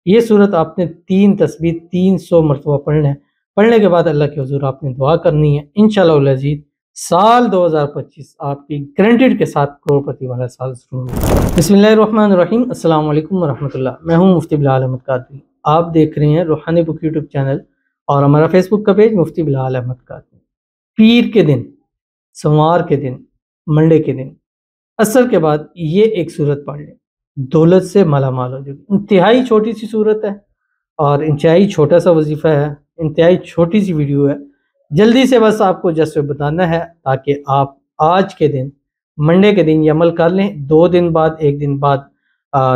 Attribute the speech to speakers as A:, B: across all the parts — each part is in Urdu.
A: یہ صورت آپ نے 3 تسبیح 300 مرتبہ پڑھنا ہے۔ پڑھنے کے بعد اللہ کے حضور آپ نے دعا کرنی ہے، انشاءاللہ العزیز سال 2025 آپ کی گرانٹیڈ کے ساتھ کروڑپتی والا سال ضرور ہوگا۔ بسم اللہ الرحمن الرحیم، السلام علیکم ورحمۃ اللہ۔ میں ہوں مفتی بلال احمد قادری، آپ دیکھ رہے ہیں روحانی بک یوٹیوب چینل اور ہمارا فیس بک کا پیج مفتی بلال احمد قادری۔ پیر کے دن، سوموار کے دن، منڈے کے دن عصر کے بعد یہ ایک صورت پڑھ لیں، دولت سے مالا مال ہو جائے۔ انتہائی چھوٹی سی صورت ہے اور انتہائی چھوٹا سا وظیفہ ہے، انتہائی چھوٹی سی ویڈیو ہے۔ جلدی سے بس آپ کو جس بتانا ہے تاکہ آپ آج کے دن منڈے کے دن یہ عمل کر لیں۔ 2 دن بعد 1 دن بعد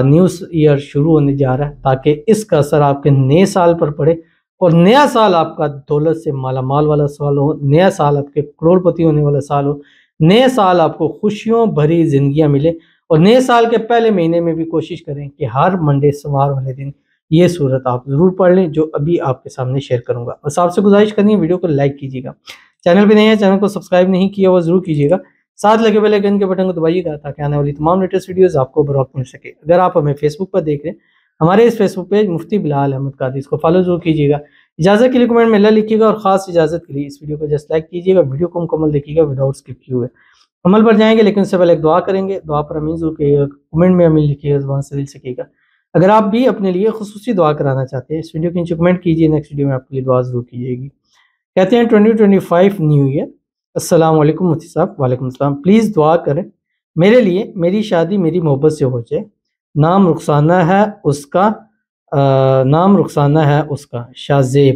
A: نیوز ایئر شروع ہونے جا رہا ہے تاکہ اس کا اثر آپ کے نئے سال پر پڑے اور نیا سال آپ کا دولت سے مالا مال والا سال ہو، نیا سال آپ کے کروڑپتی ہونے والا سال ہو، نئے سال آپ کو خوشیوں بھری زندگیاں ملے۔ اور نئے سال کے پہلے مہینے میں بھی کوشش کریں کہ ہر منڈے سوار والے دن یہ صورت آپ ضرور پڑھ لیں جو ابھی آپ کے سامنے شیئر کروں گا۔ بس آپ سے گزارش کرنی ہے ویڈیو کو لائک کیجیے گا، چینل پہ نہیں ہے چینل کو سبسکرائب نہیں کیا وہ ضرور کیجیے گا، ساتھ لگے بیل آئیکن کے بٹن کو دبائیے گا تاکہ آنے والی تمام لیٹسٹ ویڈیوز آپ کو بروقت مل سکے۔ اگر آپ ہمیں فیس بک پر دیکھ رہے ہیں، ہمارے اس فیس بک پیج مفتی بلال احمد قادری، اس کو فالو ضرور کیجیے گا۔ اجازت کے لیے کمنٹ میں اللہ لکھیے گا اور خاص اجازت کے لیے اس ویڈیو کو جسٹ لائک کیجیے گا، ویڈیو کو مکمل دیکھیے گا وداؤٹ اسکپ کیے ہوئے۔ عمل پر جائیں گے لیکن اس سے پہلے ایک دعا کریں گے، دعا پر امین ضرور کیجیے گا، کمنٹ میں امین لکھیے گا، زبان سے دل سے کیجیے گا۔ اگر آپ بھی اپنے لیے خصوصی دعا کرانا چاہتے ہیں اس ویڈیو کے نیچے کمنٹ کیجیے، نیکسٹ ویڈیو میں آپ کے لیے دعا ضرور کی جائے گی۔ کہتے ہیں 2025 نیو ایئر، السلام علیکم مفتی صاحب۔ وعلیکم السلام۔ پلیز دعا کریں میرے لیے، میری شادی میری محبت سے ہو جائے، نام رخسانہ ہے اس کا، شاہ زیب،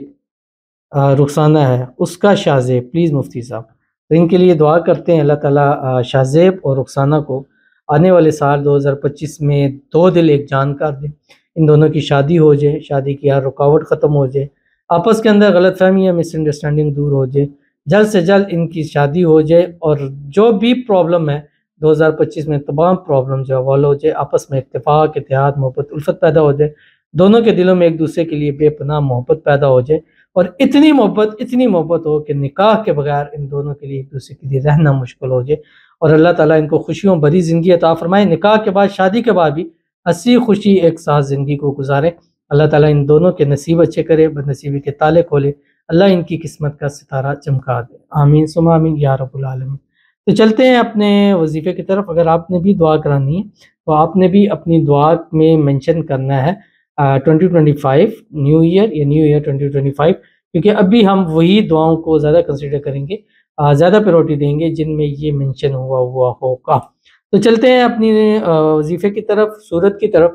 A: رخسانہ ہے اس کا شاہ زیب، پلیز مفتی صاحب۔ تو ان کے لیے دعا کرتے ہیں اللہ تعالیٰ شاہ زیب اور رخسانہ کو آنے والے سال 2025 میں 2 دل ایک جان کر دیں، ان دونوں کی شادی ہو جائے، شادی کی ہر رکاوٹ ختم ہو جائے، آپس کے اندر غلط فہمی یا مس انڈرسٹینڈنگ دور ہو جائے، جلد سے جلد ان کی شادی ہو جائے اور جو بھی پرابلم ہے 2025 میں تمام پرابلم جو حل ہو جائے، آپس میں اتفاق، اتحاد، محبت، الفت پیدا ہو جائے، دونوں کے دلوں میں ایک دوسرے کے لیے بے پناہ محبت پیدا ہو جائے اور اتنی محبت ہو کہ نکاح کے بغیر ان دونوں کے لیے ایک دوسرے کے لیے رہنا مشکل ہو جائے اور اللہ تعالیٰ ان کو خوشیوں بھری زندگی عطا فرمائے، نکاح کے بعد شادی کے بعد بھی ہنسی خوشی ایک ساتھ زندگی کو گزارے۔ اللہ تعالیٰ ان دونوں کے نصیب اچھے کرے، بد نصیبی کے تالے کھولے، اللہ ان کی قسمت کا ستارہ چمکا دے، آمین ثم آمین یا رب العالمین۔ تو چلتے ہیں اپنے وظیفے کی طرف۔ اگر آپ نے بھی دعا کرانی ہے تو آپ نے بھی اپنی دعا میں منشن کرنا ہے 2025 نیو ایئر یا نیو ایئر 2025، کیونکہ ابھی ہم وہی دعاؤں کو زیادہ کنسیڈر کریں گے، زیادہ پریورٹی دیں گے جن میں یہ منشن ہوا ہوگا۔ تو چلتے ہیں اپنی وظیفے کی طرف، صورت کی طرف۔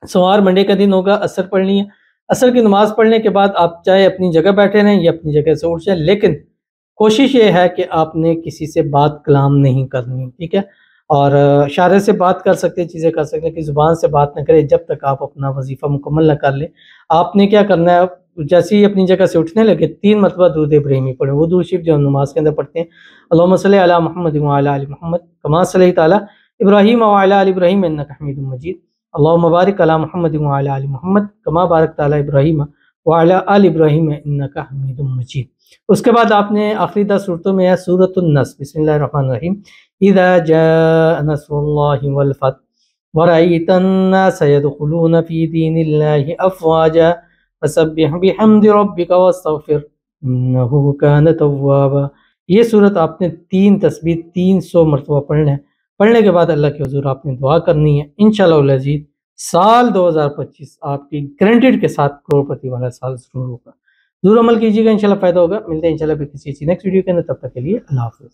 A: سوموار منڈے کا دن ہوگا، عصر پڑھنی ہے۔ عصر کی نماز پڑھنے کے بعد آپ چاہے اپنی جگہ بیٹھے رہیں یا اپنی جگہ سے اٹھ جائیں، لیکن کوشش یہ ہے کہ آپ نے کسی سے بات کلام نہیں کرنی، ٹھیک ہے؟ اور اشارے سے بات کر سکتے، چیزیں کر سکتے کہ زبان سے بات نہ کرے جب تک آپ اپنا وظیفہ مکمل نہ کر لیں۔ آپ نے کیا کرنا ہے، جیسے ہی اپنی جگہ سے اٹھنے لگے 3 مرتبہ درود ابراہیمی پڑھیں، وہ درود شریف جو ہم نماز کے اندر پڑھتے ہیں، اللہم صلی علی محمد وعلی آل محمد کما صلیت علی ابراہیم وعلی آل ابراہیم انک حمید مجید، اللہم بارک علی محمد وعلی آل محمد کما بارکت علی ابراہیم وعلی آل ابراہیم انک حمید مجید۔ اس کے بعد آپ نے آخری 10 صورتوں میں ہے سورۃ النصر، بسم اللہ الرحمن الرحیم، اذا جاء نصر اللہ والفتح ورأیت الناس يدخلون فی دین اللہ افواجا فسبح بحمد ربک واستغفر انہ کان توابا۔ یہ صورت آپ نے 3 تسبیح 300 مرتبہ پڑھنا ہے۔ پڑھنے کے بعد اللہ کے حضور آپ نے دعا کرنی ہے، انشاءاللہ العزیز سال 2025 آپ کی گرانٹیڈ کے ساتھ کروڑپتی والا سال ضرور ہوگا۔ ضرور عمل کیجیے گا، انشاءاللہ فائدہ ہوگا۔ ملتے ہیں انشاءاللہ پھر کسی نیکسٹ ویڈیو کے اندر، تب تک کے لیے اللہ حافظ۔